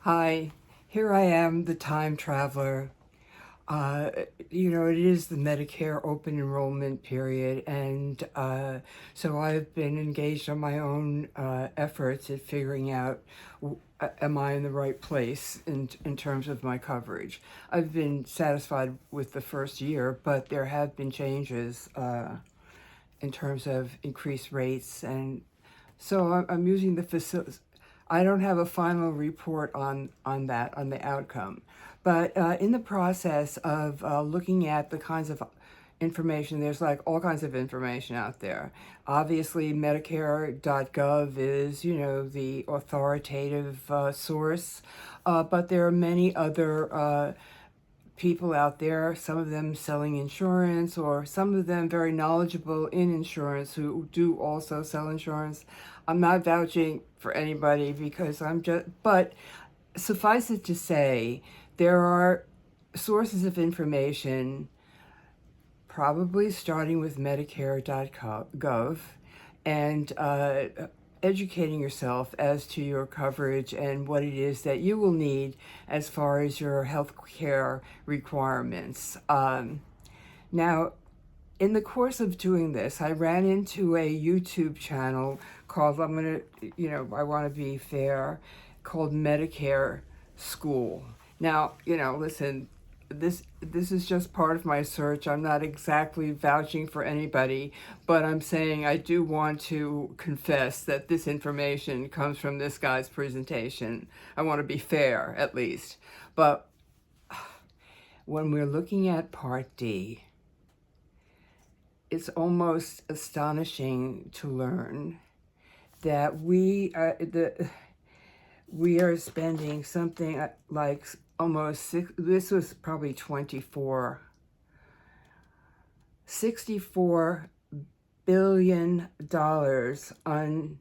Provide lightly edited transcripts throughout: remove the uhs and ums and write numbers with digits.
Hi, here I am, the time traveler. Uh, it is the Medicare open enrollment period, and so I've been engaged on my own efforts at figuring out am I in the right place in terms of my coverage. I've been satisfied with the first year, but there have been changes in terms of increased rates, and so I'm using the facility. I don't have a final report on the outcome, but in the process of looking at the kinds of information, there's like all kinds of information out there. Obviously, Medicare.gov is, the authoritative source, but there are many other people out there, some of them selling insurance, or some of them very knowledgeable in insurance who do also sell insurance. I'm not vouching for anybody because but suffice it to say, there are sources of information, probably starting with Medicare.gov, and educating yourself as to your coverage and what it is that you will need as far as your health care requirements. Now, in the course of doing this, I ran into a YouTube channel called, I want to be fair, called Medicare School. Now, listen, this is just part of my search. I'm not exactly vouching for anybody, but I'm saying I do want to confess that this information comes from this guy's presentation. I want to be fair, at least. But when we're looking at Part D, it's almost astonishing to learn that we are spending something like almost this was probably 64 billion dollars on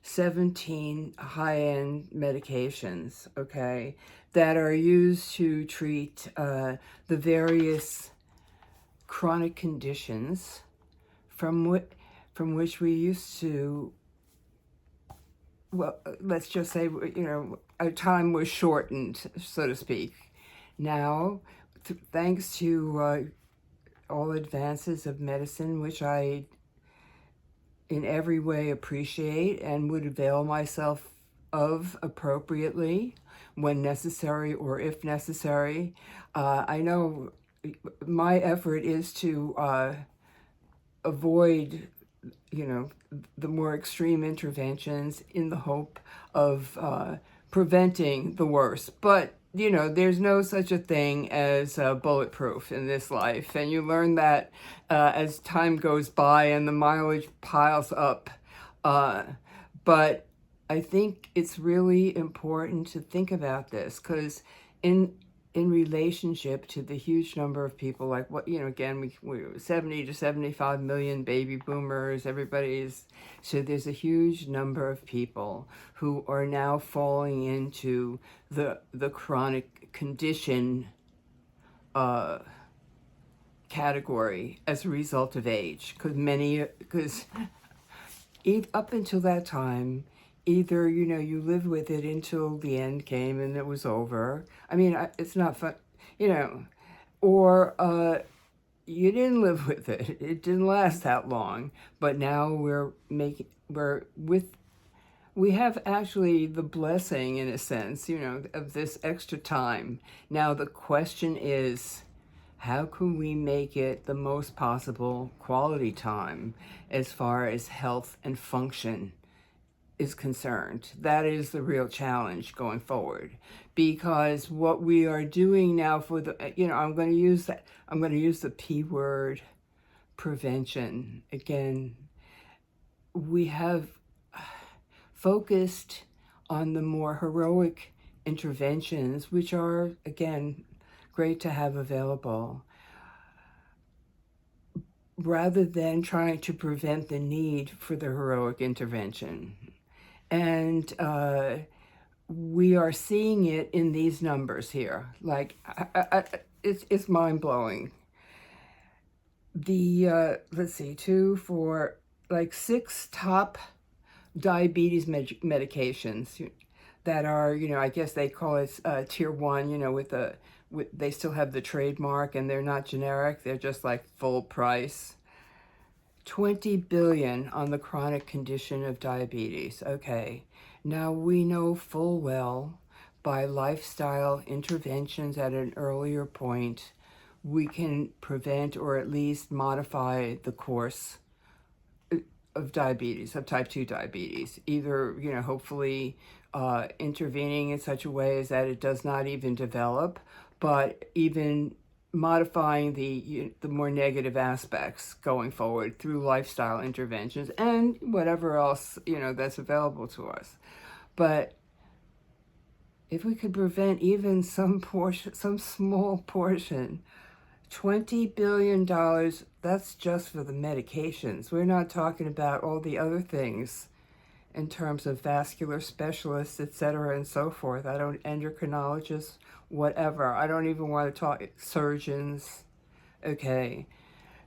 17 high-end medications, okay, that are used to treat the various chronic conditions from which we used to, well, let's just say, our time was shortened, so to speak. Now, thanks to all advances of medicine, which I in every way appreciate and would avail myself of appropriately when necessary or if necessary, I know my effort is to avoid, the more extreme interventions in the hope of preventing the worst. But, there's no such a thing as bulletproof in this life. And you learn that as time goes by and the mileage piles up. But I think it's really important to think about this because in relationship to the huge number of people, like again, we 70 to 75 million baby boomers, so there's a huge number of people who are now falling into the chronic condition category as a result of age, because up until that time, either, you lived with it until the end came and it was over. I mean, it's not fun, or you didn't live with it. It didn't last that long. But now we have actually the blessing, in a sense, of this extra time. Now, the question is, how can we make it the most possible quality time as far as health and function is concerned? That is the real challenge going forward, because what we are doing now for I'm going to use the P word, prevention. Again, we have focused on the more heroic interventions, which are, again, great to have available, rather than trying to prevent the need for the heroic intervention. And we are seeing it in these numbers here. Like, it's mind-blowing. Let's see, 2, 4, like 6 top diabetes medications. that are, I guess they call it tier one, they still have the trademark and they're not generic, they're just like full price. 20 billion on the chronic condition of diabetes. Okay, now we know full well by lifestyle interventions at an earlier point, we can prevent or at least modify the course of diabetes, of type 2 diabetes, either, hopefully intervening in such a way as that it does not even develop, but even modifying the more negative aspects going forward through lifestyle interventions and whatever else, that's available to us. But if we could prevent even some portion, some small portion, $20 billion, that's just for the medications. We're not talking about all the other things in terms of vascular specialists, etc., and so forth. I don't, endocrinologists, whatever. I don't even want to talk surgeons. Okay.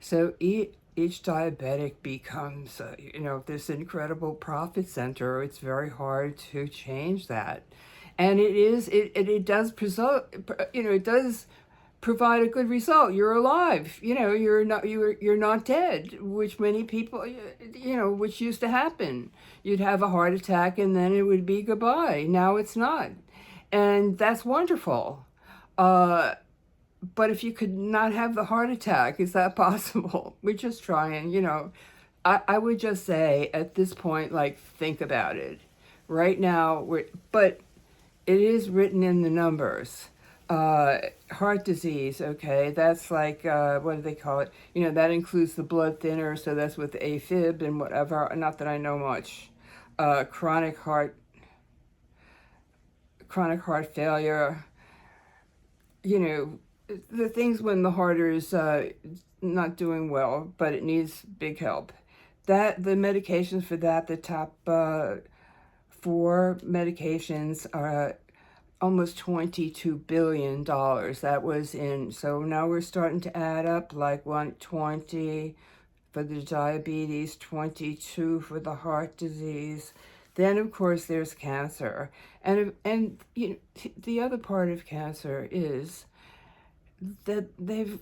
So each diabetic becomes, this incredible profit center. It's very hard to change that. And it does it does provide a good result. You're alive. You're not dead, which many people, which used to happen. You'd have a heart attack and then it would be goodbye. Now it's not. And that's wonderful. But if you could not have the heart attack, is that possible? We're just trying, I would just say at this point, think about it. Right now, but it is written in the numbers. Heart disease, okay, that's like, what do they call it? That includes the blood thinner, so that's with AFib and whatever, not that I know much. Chronic heart failure, the things when the heart is not doing well, but it needs big help. That the medications for that, the top 4 medications are almost $22 billion. That was in, so now we're starting to add up, like 120 for the diabetes, 22 for the heart disease. Then, of course, there's cancer. And the other part of cancer is that they've,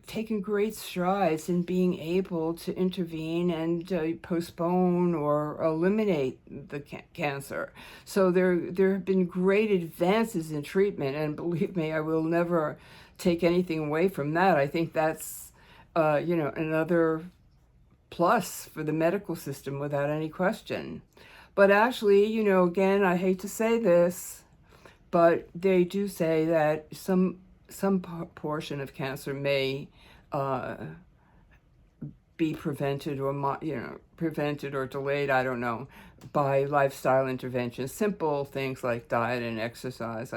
taken great strides in being able to intervene and postpone or eliminate the cancer. So there have been great advances in treatment, and believe me, I will never take anything away from that. I think that's, another plus for the medical system without any question. But actually, again, I hate to say this, but they do say that some portion of cancer may be prevented or delayed, I don't know, by lifestyle interventions, simple things like diet and exercise.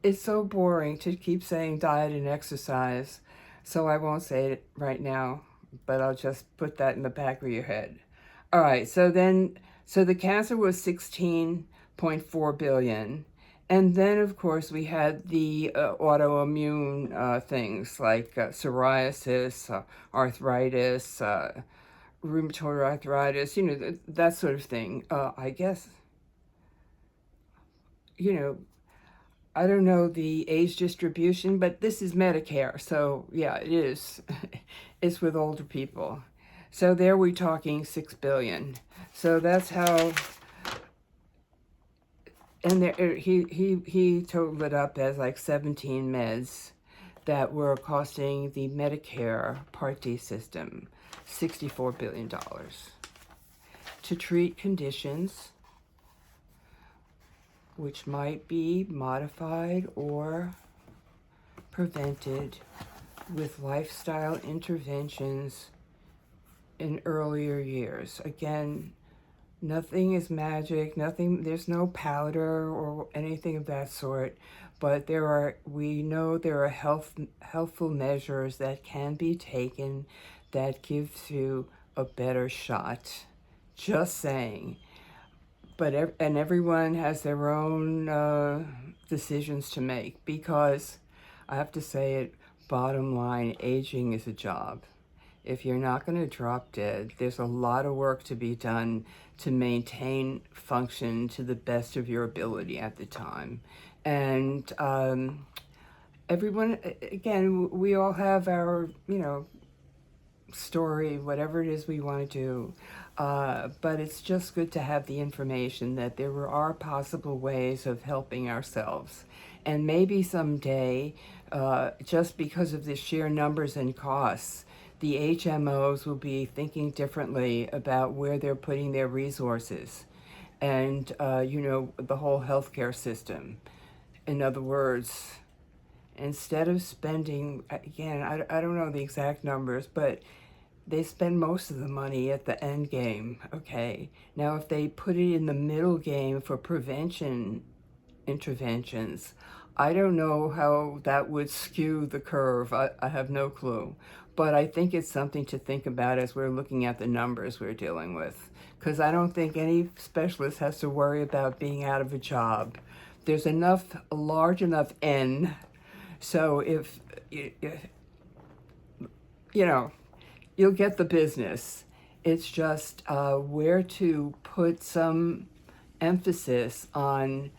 It's so boring to keep saying diet and exercise, so I won't say it right now, but I'll just put that in the back of your head. All right, so the cancer was 16.4 billion. And then, of course, we had the autoimmune things like psoriasis, arthritis, rheumatoid arthritis, that sort of thing. I guess, I don't know the age distribution, but this is Medicare. So, yeah, it is. It's with older people. So there we're talking 6 billion. So that's how... And there, he totaled it up as like 17 meds that were costing the Medicare Part D system $64 billion to treat conditions which might be modified or prevented with lifestyle interventions in earlier years. Again, nothing is magic, there's no powder or anything of that sort, but we know there are healthful measures that can be taken that gives you a better shot. Just saying. But everyone has their own decisions to make, because I have to say it, bottom line, aging is a job. if you're not going to drop dead, there's a lot of work to be done to maintain function to the best of your ability at the time. And everyone, again, we all have our, story, whatever it is we want to do. But it's just good to have the information that there are possible ways of helping ourselves. And maybe someday, just because of the sheer numbers and costs, the HMOs will be thinking differently about where they're putting their resources and, the whole healthcare system. In other words, instead of spending, again, I don't know the exact numbers, but they spend most of the money at the end game, okay? Now, if they put it in the middle game for prevention interventions, I don't know how that would skew the curve. I have no clue. But I think it's something to think about as we're looking at the numbers we're dealing with. Because I don't think any specialist has to worry about being out of a job. There's a large enough N, so if you'll get the business. It's just where to put some emphasis on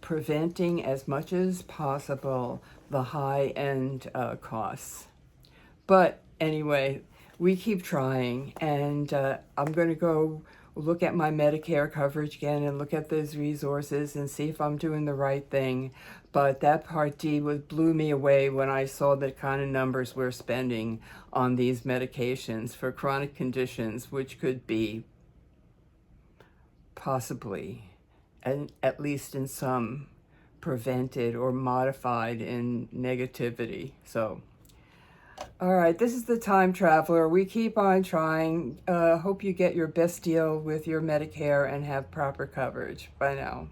preventing as much as possible the high-end costs. But anyway, we keep trying, and I'm going to go look at my Medicare coverage again and look at those resources and see if I'm doing the right thing. But that Part D blew me away when I saw the kind of numbers we're spending on these medications for chronic conditions, which could be possibly, and at least in some, prevented or modified in negativity. So, all right, this is the Time Traveler. We keep on trying. Hope you get your best deal with your Medicare and have proper coverage. Bye now.